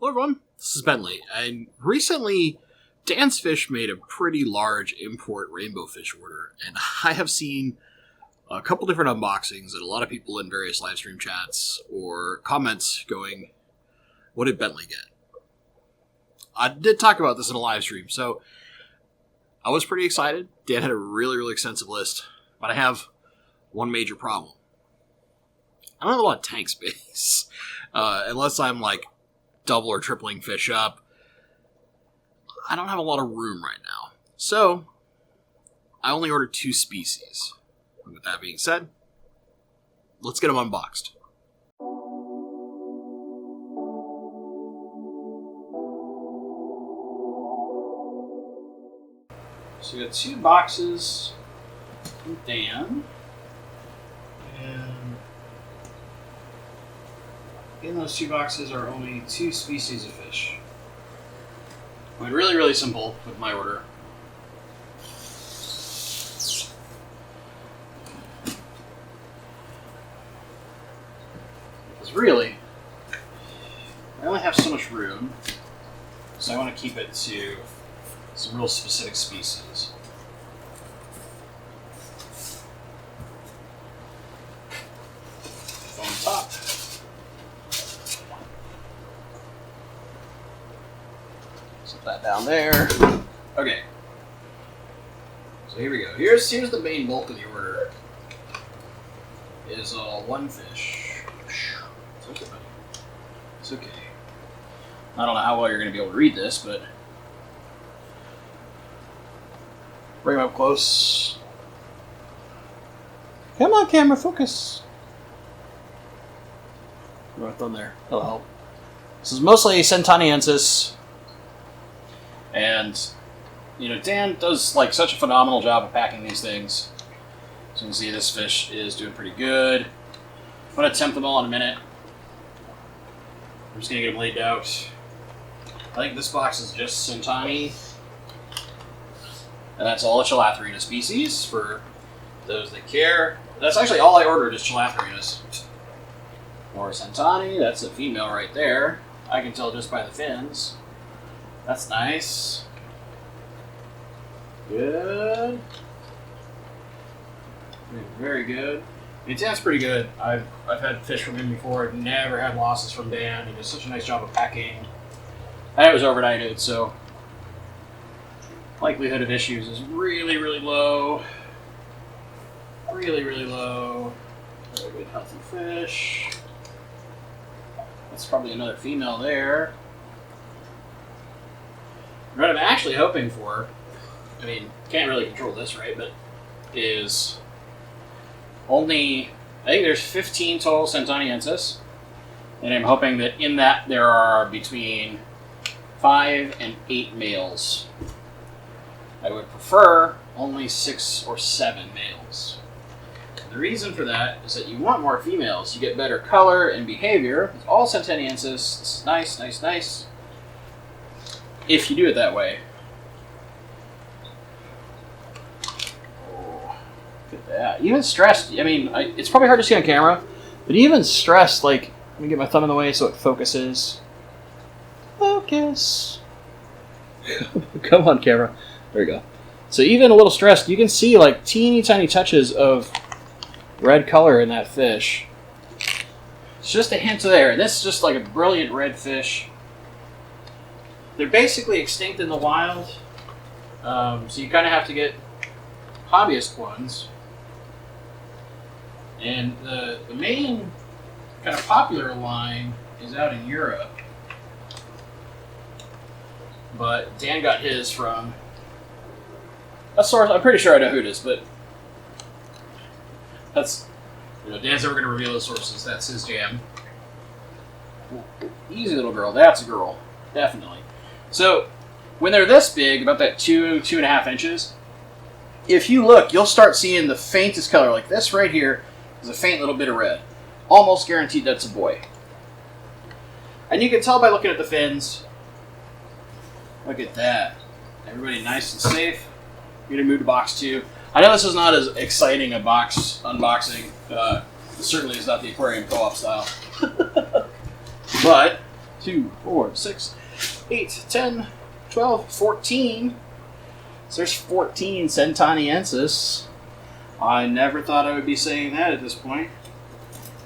Hello everyone, this is Bentley, and recently Dan's Fish made a pretty large import rainbow fish order, and I have seen a couple different unboxings and a lot of people in various live stream chats or comments going, what did Bentley get? I did talk about this in a live stream, so I was pretty excited. Dan had a really extensive list, but I have one major problem. I don't have a lot of tank space, unless I'm like double or tripling fish up. I don't have a lot of room right now. So, I only ordered 2 species. And with that being said, let's get them unboxed. So we got 2 boxes from Dan. And in those 2 boxes are only 2 species of fish. I went really simple with my order. Because really, I only have so much room, so I want to keep it to some real specific species. On top. Set that down there. Okay. So here we go. Here's the main bulk of the order. Is one fish. It's okay, buddy. It's okay. I don't know how well you're going to be able to read this, but bring him up close. Come on, camera, focus. Right on there. That'll help. This is mostly Centaniensis. And, Dan does like such a phenomenal job of packing these things. So you can see this fish is doing pretty good. I'm going to tempt them all in a minute. I'm just going to get them laid out. I think this box is just Centani. And that's all the Chilathrina species for those that care. That's actually all I ordered is Chilathrinas. More Centani, that's a female right there. I can tell just by the fins. That's nice. Good. Very good. I mean, Dan's pretty good. I've had fish from him before. I've never had losses from Dan. He does such a nice job of packing. And it was overnighted, so likelihood of issues is really low. Really low. Very good, healthy fish. That's probably another female there. What I'm actually hoping for, I mean, can't really control this, right, but is only, I think there's 15 total Centaniensis, and I'm hoping that in that there are between 5 and 8 males. I would prefer only 6 or 7 males. And the reason for that is that you want more females. You get better color and behavior. It's all Centaniensis. It's nice. If you do it that way. Oh, look at that. Even stressed, I mean, it's probably hard to see on camera, but even stressed, like, let me get my thumb in the way so it focuses. Focus. Come on, camera. There we go. So even a little stressed, you can see like teeny tiny touches of red color in that fish. It's just a hint there. This is just like a brilliant red fish. They're basically extinct in the wild, so you kind of have to get hobbyist ones. And the main kind of popular line is out in Europe, but Dan got his from a source. I'm pretty sure I know who it is, but that's, Dan's never going to reveal the sources. That's his jam. Easy little girl. That's a girl, definitely. So, when they're this big, about that 2.5 inches, if you look, you'll start seeing the faintest color, like this right here, is a faint little bit of red. Almost guaranteed that's a boy. And you can tell by looking at the fins. Look at that. Everybody nice and safe. You're going to move to box 2. I know this is not as exciting a box unboxing. It certainly is not the aquarium co-op style. But 2, 4, 6, 8, 10, 12, 14. So there's 14 Centoniensis. I never thought I would be saying that at this point.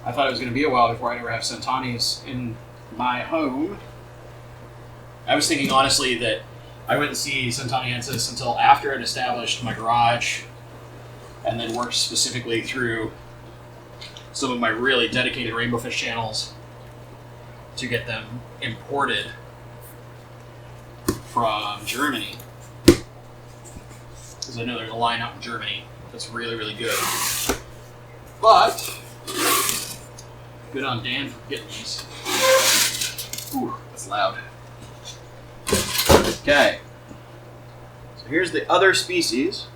I thought it was going to be a while before I'd ever have Centonies in my home. I was thinking, honestly, that I wouldn't see Centoniensis until after I'd established my garage and then worked specifically through some of my really dedicated rainbow fish channels to get them imported from Germany. Because I know there's a line out in Germany that's really, really good. But good on Dan for getting these. Ooh, that's loud. Okay. So here's the other species.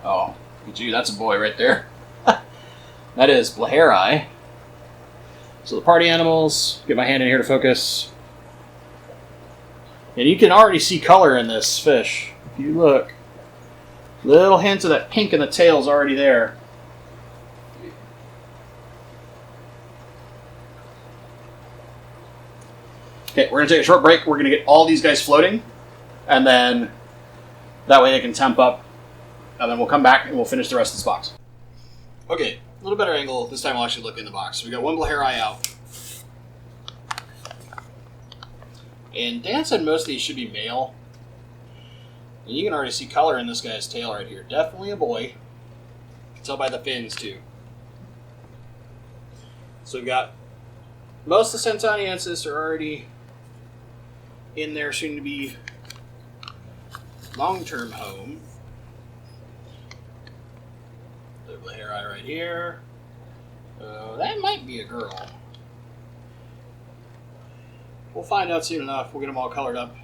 Oh, look at you, that's a boy right there. That is Blaheri. So the party animals, get my hand in here to focus. And you can already see color in this fish. If you look, little hints of that pink in the tail is already there. Okay, we're going to take a short break. We're going to get all these guys floating. And then that way they can temp up. And then we'll come back and we'll finish the rest of this box. Okay, a little better angle. This time we'll actually look in the box. So we got one Blaheri out. And Dan said most of these should be male. And you can already see color in this guy's tail right here. Definitely a boy. You can tell by the fins too. So we've got most of the Centoniensis are already in their soon-to-be long-term home. The Blaheri right here. That might be a girl. We'll find out soon enough. We'll get them all colored up.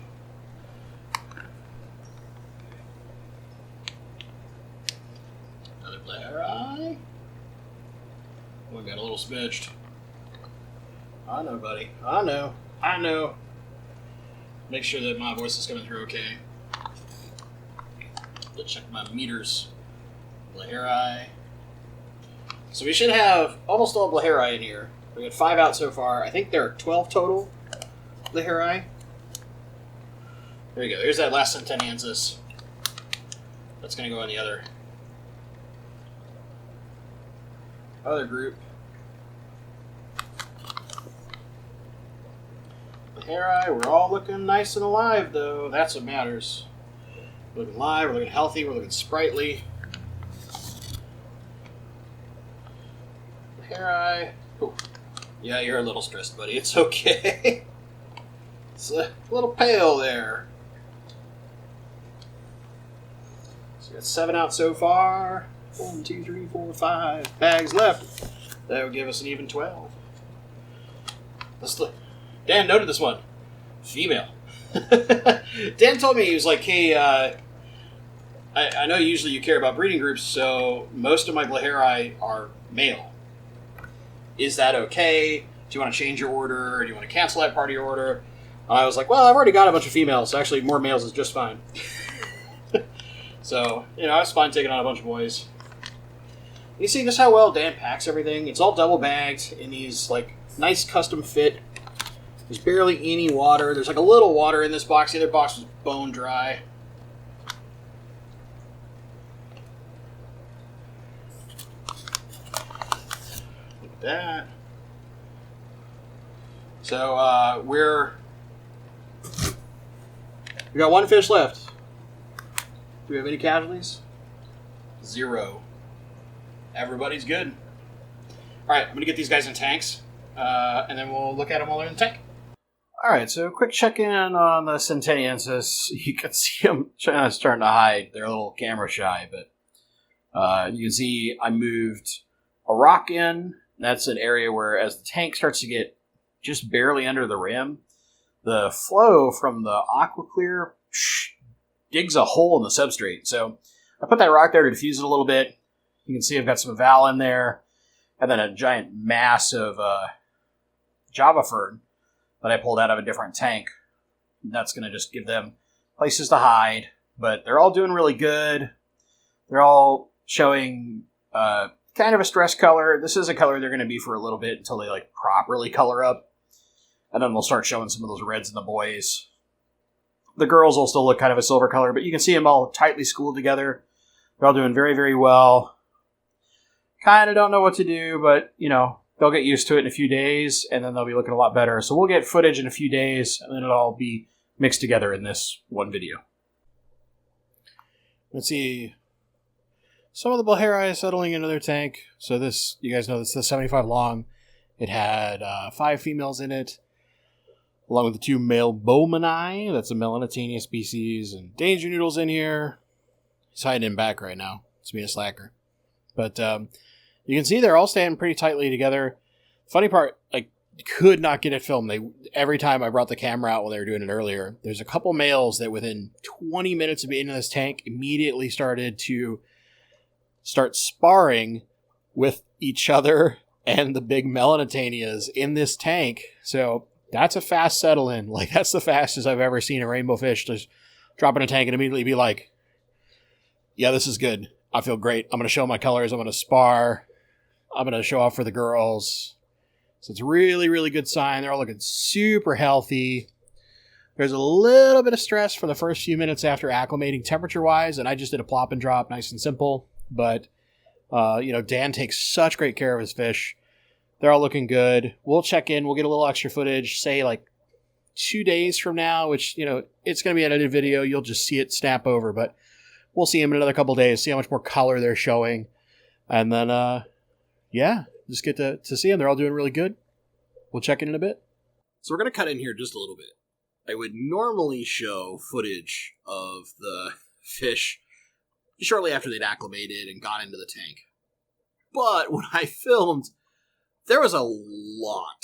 Another Blaheri. We got a little smidged. I know, buddy. I know. Make sure that my voice is coming through okay. Let's check my meters. Blaheri. So we should have almost all Blaheri in here. We got 5 out so far. I think there are 12 total Blaheri. There you go. There's that last Centoniensis. That's going to go in the other group. Blaheri, we're all looking nice and alive, though. That's what matters. We're looking live, we're looking healthy, we're looking sprightly. Blaheri. Oh, yeah, you're a little stressed, buddy. It's okay. It's a little pale there. So we got 7 out so far. 1, 2, 3, 4, 5 bags left. That would give us an even 12. Let's look. Dan noted this one. Female. Dan told me, he was like, hey, I know usually you care about breeding groups, so most of my Blaheri are male. Is that okay? Do you want to change your order? Or do you want to cancel that part of your order? I was like, well, I've already got a bunch of females. Actually, more males is just fine. So, I was fine taking on a bunch of boys. You see just how well Dan packs everything? It's all double bagged in these, nice custom fit. There's barely any water. There's a little water in this box. The other box was bone dry. Look at that. So, we got 1 fish left. Do we have any casualties? 0. Everybody's good. All right, I'm going to get these guys in tanks, and then we'll look at them while they're in the tank. All right, so quick check-in on the Centoniensis. You can see them starting to hide. They're a little camera shy, but you can see I moved a rock in. That's an area where as the tank starts to get just barely under the rim, the flow from the aqua clear digs a hole in the substrate. So I put that rock there to diffuse it a little bit. You can see I've got some val in there, and then a giant mass of Java fern that I pulled out of a different tank. That's going to just give them places to hide, but they're all doing really good. They're all showing kind of a stress color. This is a color they're going to be for a little bit until they like properly color up. And then we'll start showing some of those reds in the boys. The girls will still look kind of a silver color, but you can see them all tightly schooled together. They're all doing very, very well. Kind of don't know what to do, but, you know, they'll get used to it in a few days, and then they'll be looking a lot better. So we'll get footage in a few days, and then it'll all be mixed together in this one video. Let's see. Some of the Blaharii settling into their tank. So this, you guys know, this is the 75 long. It had 5 females in it, along with the 2 male Bowmani. That's a Melanitania species. And Danger Noodle's in here. He's hiding in back right now. It's being a slacker. But you can see they're all standing pretty tightly together. Funny part, like, could not get it filmed. Every time I brought the camera out while they were doing it earlier, there's a couple males that within 20 minutes of being in this tank immediately started to start sparring with each other and the big Melanitanias in this tank. So that's a fast settle in. Like, that's the fastest I've ever seen a rainbow fish just drop in a tank and immediately be like, yeah, this is good. I feel great. I'm going to show my colors. I'm going to spar. I'm going to show off for the girls. So it's a really, really good sign. They're all looking super healthy. There's a little bit of stress for the first few minutes after acclimating temperature-wise, and I just did a plop and drop, nice and simple. But, you know, Dan takes such great care of his fish. They're all looking good. We'll check in. We'll get a little extra footage, say like 2 days from now, which, you know, it's going to be an edited video. You'll just see it snap over, but we'll see them in another couple days, see how much more color they're showing. And then, yeah, just get to see them. They're all doing really good. We'll check in a bit. So we're going to cut in here just a little bit. I would normally show footage of the fish shortly after they'd acclimated and got into the tank. But when I filmed, there was a lot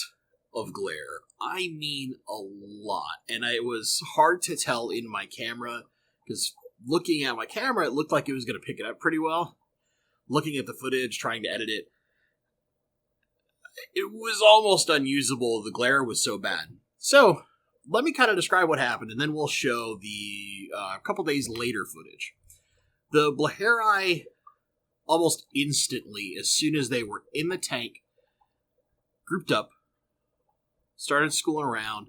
of glare. I mean a lot. And it was hard to tell in my camera, because looking at my camera, it looked like it was going to pick it up pretty well. Looking at the footage, trying to edit it, it was almost unusable. The glare was so bad. So let me kind of describe what happened, and then we'll show the couple days later footage. The Blaharii, almost instantly, as soon as they were in the tank, grouped up, started schooling around,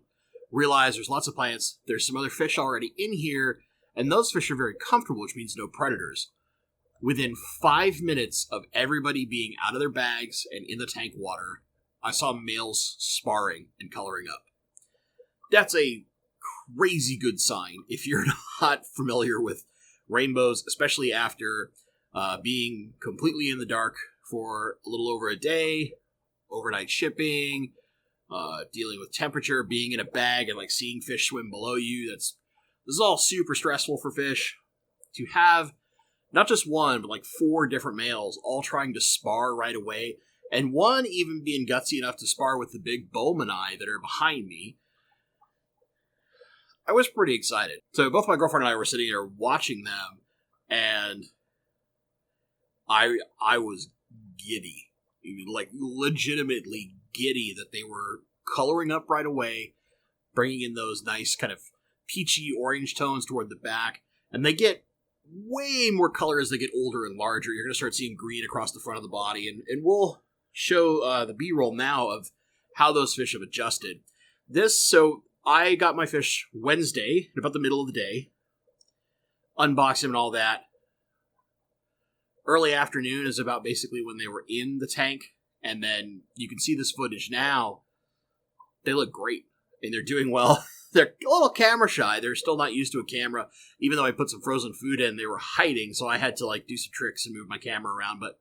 realized there's lots of plants, there's some other fish already in here, and those fish are very comfortable, which means no predators. Within 5 minutes of everybody being out of their bags and in the tank water, I saw males sparring and coloring up. That's a crazy good sign if you're not familiar with rainbows, especially after being completely in the dark for a little over a day, overnight shipping, dealing with temperature, being in a bag and like seeing fish swim below you. This is all super stressful for fish. To have not just one, but like 4 different males all trying to spar right away, and one even being gutsy enough to spar with the big Bowmani that are behind me, I was pretty excited. So both my girlfriend and I were sitting there watching them, and I was giddy. I mean, like legitimately giddy that they were coloring up right away, bringing in those nice kind of peachy orange tones toward the back, and they get way more color as they get older and larger. You're going to start seeing green across the front of the body, and we'll show the B-roll now of how those fish have adjusted. So I got my fish Wednesday, at about the middle of the day, unboxed them and all that. Early afternoon is about basically when they were in the tank, and then you can see this footage now. They look great, and they're doing well. They're a little camera shy. They're still not used to a camera. Even though I put some frozen food in, they were hiding, so I had to like do some tricks and move my camera around. But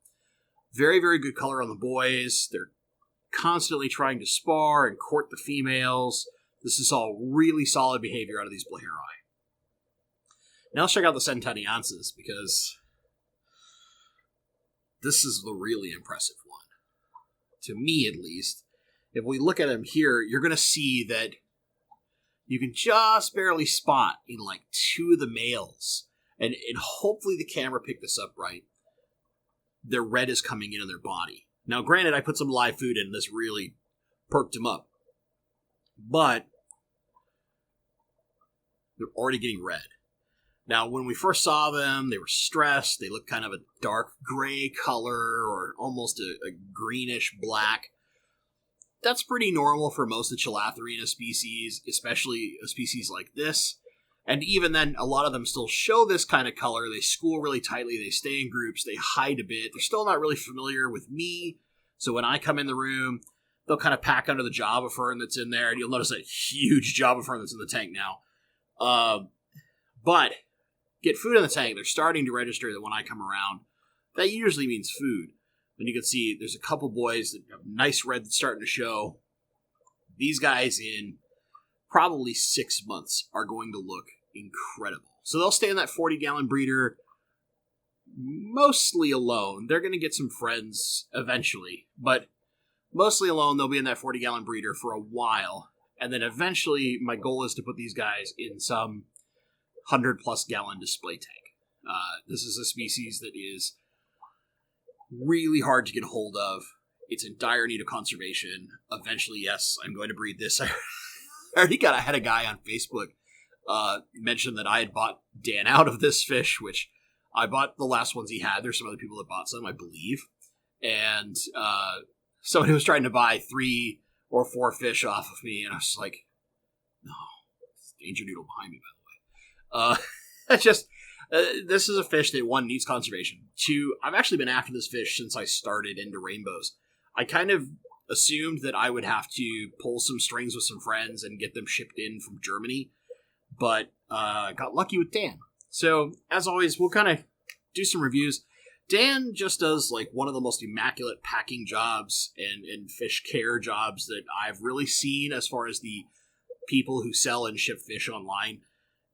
very, very good color on the boys. They're constantly trying to spar and court the females. This is all really solid behavior out of these Blaharii. Now let's check out the Centennienses, because this is the really impressive one. To me, at least. If we look at them here, you're going to see that you can just barely spot in like 2 of the males. And hopefully the camera picked this up right. Their red is coming in their body. Now, granted, I put some live food in, and this really perked them up. But they're already getting red. Now, when we first saw them, they were stressed. They looked kind of a dark gray color or almost a greenish black. That's pretty normal for most of the Chilatherina species, especially a species like this. And even then, a lot of them still show this kind of color. They school really tightly. They stay in groups. They hide a bit. They're still not really familiar with me. So when I come in the room, they'll kind of pack under the Java fern that's in there. And you'll notice a huge Java fern that's in the tank now. But get food in the tank. They're starting to register that when I come around, that usually means food. And you can see there's a couple boys that have nice red that's starting to show. These guys in probably 6 months are going to look incredible. So they'll stay in that 40-gallon breeder mostly alone. They're going to get some friends eventually, but mostly alone. They'll be in that 40-gallon breeder for a while. And then eventually my goal is to put these guys in some 100-plus gallon display tank. This is a species that is really hard to get a hold of. It's in dire need of conservation. Eventually, yes, I'm going to breed this. I had a guy on Facebook mention that I had bought Dan out of this fish, which I bought the last ones he had. There's some other people that bought some, I believe. And somebody was trying to buy 3 or 4 fish off of me, and I was like, no, it's Danger Noodle behind me, by the way. It's just, this is a fish that, 1, needs conservation. 2, I've actually been after this fish since I started into rainbows. I kind of assumed that I would have to pull some strings with some friends and get them shipped in from Germany, but got lucky with Dan. So, as always, we'll kind of do some reviews. Dan just does like one of the most immaculate packing jobs and fish care jobs that I've really seen as far as the people who sell and ship fish online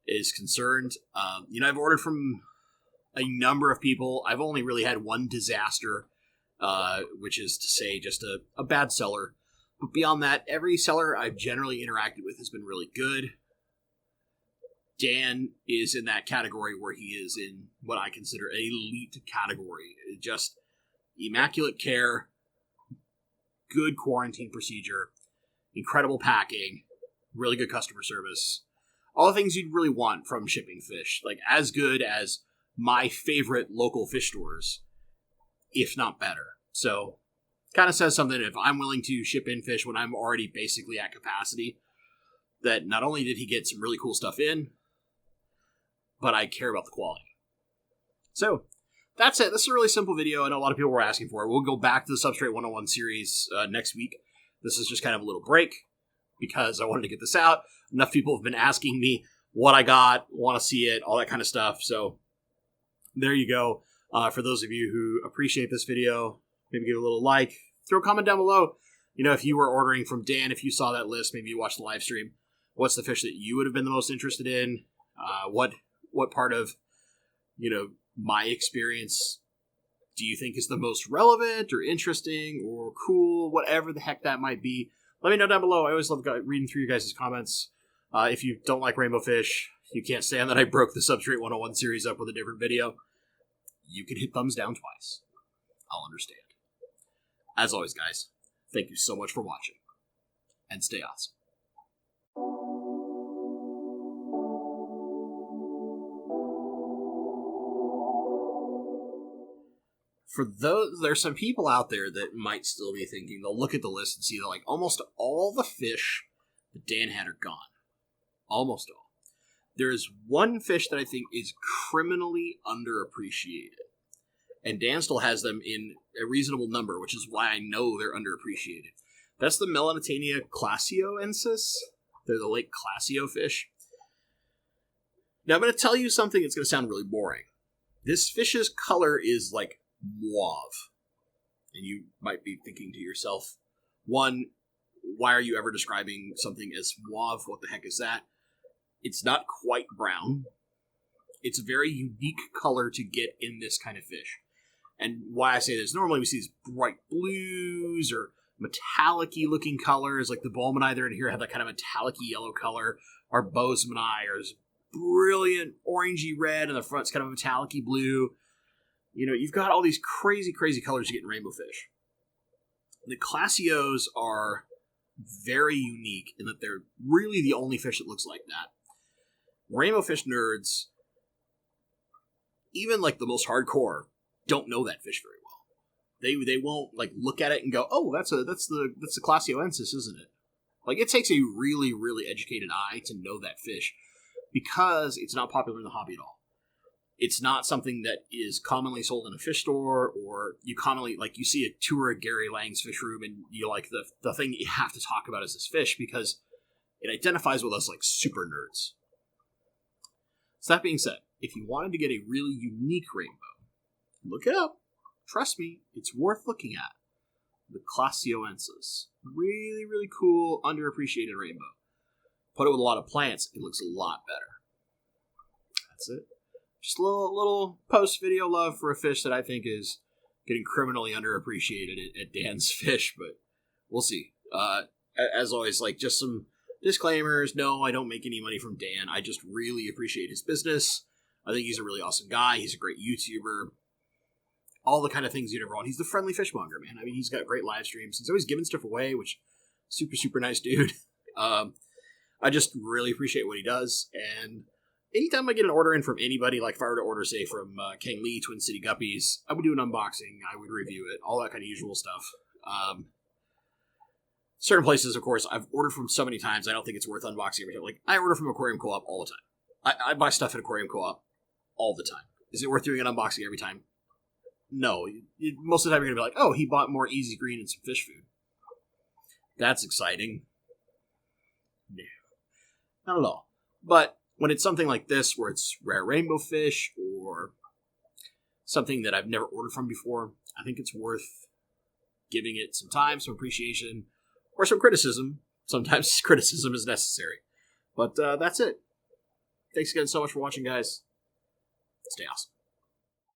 is concerned. I've ordered from a number of people. I've only really had one disaster, which is to say just a bad seller. But beyond that, every seller I've generally interacted with has been really good. Dan is in that category where he is in what I consider an elite category. Just immaculate care, good quarantine procedure, incredible packing, really good customer service. All the things you'd really want from shipping fish. Like, as good as my favorite local fish stores, if not better. So, kind of says something if I'm willing to ship in fish when I'm already basically at capacity, that not only did he get some really cool stuff in, but I care about the quality. So, that's it. This is a really simple video. I know a lot of people were asking for it. We'll go back to the Substrate 101 series next week. This is just kind of a little break because I wanted to get this out. Enough people have been asking me what I got, want to see it, all that kind of stuff. So, there you go. For those of you who appreciate this video, maybe give it a little like. Throw a comment down below. If you were ordering from Dan, if you saw that list, maybe you watched the live stream, what's the fish that you would have been the most interested in? What part of, my experience do you think is the most relevant or interesting or cool, whatever the heck that might be? Let me know down below. I always love reading through you guys' comments. If you don't like rainbow fish, you can't stand that I broke the Substrate 101 series up with a different video, you can hit thumbs down twice. I'll understand. As always, guys, thank you so much for watching, and stay awesome. For those, there's some people out there that might still be thinking, they'll look at the list and see that like almost all the fish that Dan had are gone. Almost all. There is one fish that I think is criminally underappreciated. And Dan still has them in a reasonable number, which is why I know they're underappreciated. That's the Melanitania classioensis. They're the Lake Classio fish. Now I'm going to tell you something that's going to sound really boring. This fish's color is like mauve. And you might be thinking to yourself, 1, why are you ever describing something as mauve? What the heck is that? It's not quite brown. It's a very unique color to get in this kind of fish. And why I say this, normally we see these bright blues or metallic-y looking colors, like the Bulmani that are in here have that kind of metallic-y yellow color. Our Bozemanai are this brilliant orangey red, and the front's kind of a metallic-y blue. You've got all these crazy, crazy colors you get in rainbow fish. The Classios are very unique in that they're really the only fish that looks like that. Rainbow fish nerds even like the most hardcore don't know that fish very well. They won't like look at it and go, oh, that's the Classioensis, isn't it? Like, it takes a really, really educated eye to know that fish because it's not popular in the hobby at all. It's not something that is commonly sold in a fish store, or you commonly, like, you see a tour of Gary Lang's fish room and you like the thing that you have to talk about is this fish because it identifies with us like super nerds. So that being said, if you wanted to get a really unique rainbow, look it up. Trust me, it's worth looking at. The Classioensis. Really, really cool, underappreciated rainbow. Put it with a lot of plants, it looks a lot better. That's it. Just a little post-video love for a fish that I think is getting criminally underappreciated at Dan's Fish, but we'll see. As always, like, just some disclaimers. No, I don't make any money from Dan. I just really appreciate his business. I think he's a really awesome guy. He's a great YouTuber. All the kind of things you'd ever want. He's the friendly fishmonger, man. I mean, he's got great live streams. He's always giving stuff away, which, super, super nice dude. I just really appreciate what he does, and anytime I get an order in from anybody, like if I were to order, say, from Kang Lee, Twin City Guppies, I would do an unboxing, I would review it, all that kind of usual stuff. Certain places, of course, I've ordered from so many times, I don't think it's worth unboxing every time. Like, I order from Aquarium Co-op all the time. I buy stuff at Aquarium Co-op all the time. Is it worth doing an unboxing every time? No. Most of the time you're going to be like, oh, he bought more Easy Green and some fish food. That's exciting. No. Not at all. But when it's something like this, where it's rare rainbow fish, or something that I've never ordered from before, I think it's worth giving it some time, some appreciation, or some criticism. Sometimes criticism is necessary. But that's it. Thanks again so much for watching, guys. Stay awesome.